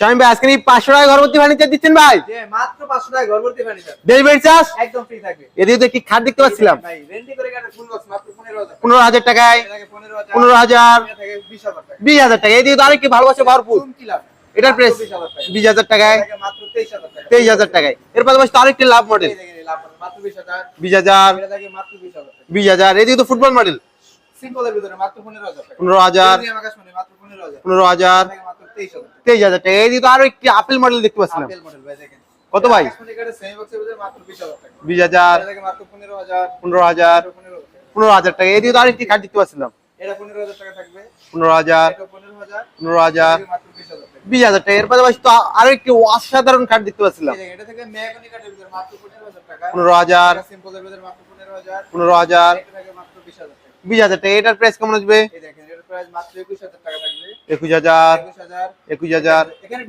শামিম ভাই আজকে 500 টাকা ঘরভর্তি ফার্নিচার দিচ্ছেন ভাই? মাত্র 500 টাকা ঘরভর্তি ফার্নিচার। ডেলিভারি চার্জ একদম ফ্রি থাকবে। এদিকে তো একটি খাট দেখতে পাচ্ছিলাম ভাই রেন্টি করে কাটে ফুল বক্স মাত্র 15000। 15000 টাকায়। 15000 থেকে 20000 টাকা। 20000 টাকা। এদিকে তো আরেকটি ভালোবাসা ভরপুর। এটার প্রাইস 20000 টাকায়। মাত্র 23000 টাকা। 23000 টাকায়। এর পাশাপাশি তো আরেকটি লাভ মডেল। মাত্র 20000। 20000। এটা থাকে মাত্র 20000 টাকা। 20000। এদিকে তো ফুটবল মডেল। সিম্পলের ভিতরে মাত্র 15000 টাকা। 15000। আকাশমণি মাত্র 15000। 15000। মাত্র 23000 টাকা। 23000 টাকা। এদিকে তো আরো একটি আপেল মডেল দেখতে পাচ্ছিলাম। আপেল মডেল ভাই দেখেন। কত ভাই? আকাশমণি কাটে সেমি বক্সের ভিতরে মাত্র 20000 টাকা। 20000। এটা থাকে মাত্র 15000। 15000। 15000 টাকা। এদিকে তো আরেকটি খাট দেখতে পাচ্ছিলাম। এটা 15000 টাকা থাকবে। 15000। এটা 15000। 15000। মাত্র 20000 টাকা। 20000 টাকা। এর পাশাপাশি তো আরো একটি অসাধারণ খাট দেখতে পাচ্ছিলাম। এটা থেকে মেহগনি কাঠের ভিতরে মাত্র 15000 টাকা। 15000। সিম্পলের ভিতরে মাত্র 15000। 15000। এটা থাকে মাত্র 20000 টাকা। 20000 টাকা। এটার প্রাইস কেমন আসবে? এই দেখেন এটার প্রাইস মাত্র 21000 টাকা থাকবে। 21000। 21000। 21000। এখানে